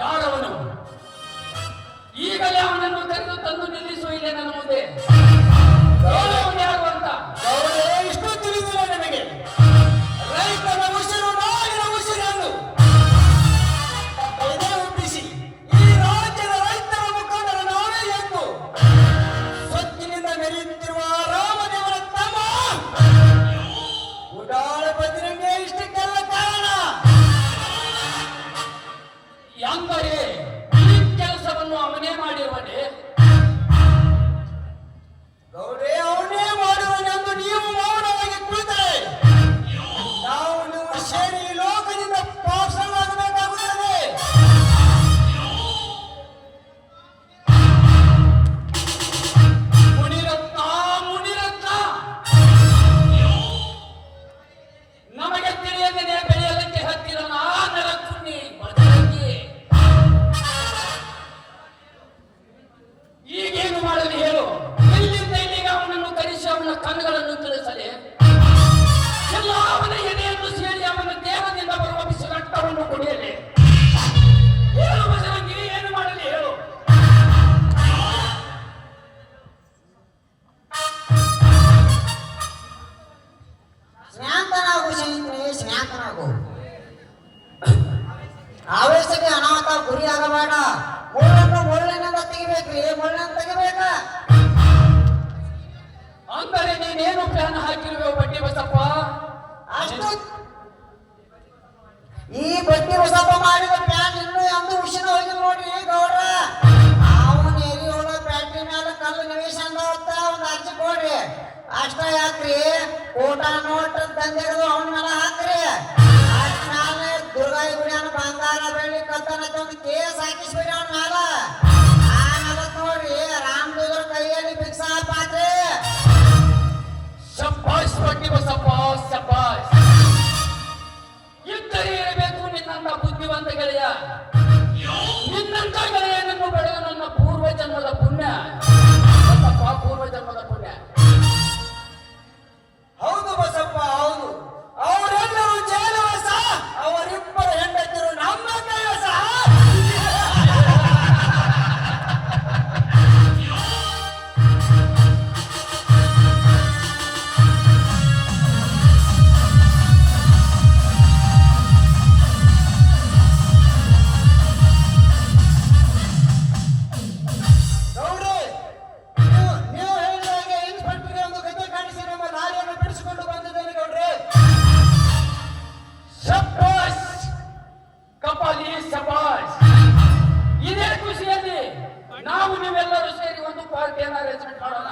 ಯಾರವನು? ಈಗಲೇ ಅವನನ್ನು ಕರೆದು ತಂದು ನಿಲ್ಲಿಸುವ ಇಲ್ಲೇ ನನ್ನ ಮುಂದೆ. ಯಾರು ಅಂತ ಇಷ್ಟು ತಿಳಿದಿಲ್ಲ ನನಗೆ. ರೈತನ ಉಸಿರು ನಾಡಿನ ಉಸಿರನ್ನು ಒಪ್ಪಿಸಿ ಈ ರಾಜ್ಯದ ರೈತರ ಮುಖಂಡರ ನಾವೇ ಎಂದು ಸ್ವತ್ತಿನಿಂದ ಮೆರೆಯುತ್ತಿರುವ ರಾಮದೇವರ ತಮ್ಮ ಉಡಾಳ ಬದ್ರಂಗೆ ಇಷ್ಟಕ್ಕೆಲ್ಲ ಕಾರಣ. ಅಂದರೆ ಈ ಕೆಲಸವನ್ನು ಅವನೇ ಮಾಡಿರುವನೇ? ಗೌಡೆ ಅವನೇ ಮಾಡುವನೆಂದು ನೀವು ಮೌನವಾಗಿ ಕುಳಿತರೆ ನಾವು ನೀವು ಸೇರಿ ಈ ಲೋಕದಿಂದ ಪಾರ್ಸಲಾಗಬೇಕಾಗುತ್ತದೆ. ಮುನಿರತ್ನ, ಮುನಿರತ್ನ, ನಮಗೆ ತಿಳಿಯದೇನೆ ಬೆಳೆಯಲಿಕ್ಕೆ ಹತ್ತಿರ ನರಕುನ್ನಿ ಬದಲಾಗಿ ಈಗೇನು ಮಾಡಲಿ ಹೇಳು? ಇಲ್ಲಿಂದ ಇಲ್ಲಿಗೆ ಅವನನ್ನು ಕರೆಸಿ ಅವನ ಕಣ್ಣುಗಳನ್ನು ತಿಳಿಸಲಿ, ಎಲ್ಲ ಅವನ ಎದೆಯನ್ನು ಸೇರಿ ಅವನ ದೇಹದಿಂದ ಬರುವ ಬಿಸಿಗಟ್ಟವನ್ನು ಕುಡಿಯಲಿ. ಹೇಳು ಬಸರಂಗಿ, ಏನು ಮಾಡಲಿ ಹೇಳು? ಶಾಂತನಾಗು ಸ್ನೇಹಿತರೆ, ಶಾಂತನಾಗು. ಆವೇಶಕ್ಕೆ ಅನಾಹುತ ಗುರಿಯಾಗಬೇಡ. ಮುಳ್ಳನ್ನು ಮುಳ್ಳಿನಿಂದ ತೆಗಿಬೇಕ್ರಿ, ಮುಳ್ಳನ್ನು ತೆಗಿಬೇಕ. ಅಂದರೆ ನೀನೇನು ಪ್ಲಾನ್ ಹಾಕಿರುವೆ ಬಡ್ಡಿ ಬಸಪ್ಪ? ಅಷ್ಟು ಈ ಬಡ್ಡಿ ಬಸಪ್ಪ ಮಾಡಿದ ಪ್ಲಾನ್ ಇನ್ನೂ ಎಂದು ಉಸಿನ ಹೋಗಿ ನೋಡ್ರಿ ಗೌಡ್ರ. ಅವನ ಎರಿಹೊಳ ಫ್ಯಾಕ್ಟ್ರಿ ಮೇಲೆ ಕಲ್ಲು ನಿವೇಶನ ಒಂದು ಅರ್ಜಿ ಕೊಡ್ರಿ. ಅಷ್ಟ ಯಾಕ್ರಿ, ಊಟ ನೋಟ್ ತಂದಿರೋದು ಅವನ ಮೇಲೆ ಹಾಕ್ರಿ. ಅಷ್ಟ್ಮೇಲೆ ದುರ್ಗಾಯಿ ಗುಡಿಯನ್ನ ಬಂಗಾರ ಬೆಳ್ಳಿ ಕತ್ತನ ಒಂದು ಕೇಸ್ ಹಾಕಿಸ್ಬಿಡಿ ಅವನ ಮೇಲೆ. ಆಮೇಲೆ ನೋಡ್ರಿ ರಾಮದೇವ್ರ ಕೈಯಲ್ಲಿ ಭಿಕ್ಷಾ ಪಾತ್ರೆ. ಶಬ್ಬಾಷ್ ಬಡ್ಡಿ ಬಸಪ್ಪ, ಶಬ್ಬಾಷ್. ಇದ್ದರೆ ಇರಬೇಕು ನಿನ್ನಂತ ಬುದ್ಧಿವಂತ ಗೆಳೆಯ. ನಿನ್ನಂತ ಗೆಳೆಯನನ್ನು ಬೆಳೆದು ನನ್ನ ಪೂರ್ವ ಜನ್ಮದ ಪುಣ್ಯ ಬಸಪ್ಪ, ಪೂರ್ವ ಜನ್ಮದ ಪುಣ್ಯ. ಹೌದು ಬಸಪ್ಪ, ಹೌದು. ಅವರೆಲ್ಲರೂ ಜೈಲವಾಸ, ಅವರಿಬ್ಬರ ಹೆಂಡತಿರು ನಮ್ಮ ಕೈವಸ. ಗೌಡ್ರೆ, ನೀವು ಹೇಳಿದ ಹಾಗೆ ಇನ್ಸ್ಪೆಕ್ಟರ್ಗೆ ಒಂದು ಗತಿ ಕಾಣಿಸಿ ನಮ್ಮ ಲಾರಿಯನ್ನು ಬಿಡಿಸಿಕೊಂಡು ಬಂದಿದ್ದೇನೆ ಗೌಡ್ರೆ. ಶಬ್ಬಾಷ್ ಕಪಾಲಿ, ಶಬ್ಬಾಷ್. ಇದೇ ಖುಷಿಯಲ್ಲಿ ನಾವು ನೀವೆಲ್ಲರೂ ಸೇರಿ ಒಂದು ಪಾರ್ಟಿಯನ್ನು ಅರೇಂಜ್ಮೆಂಟ್ ಮಾಡೋಣ.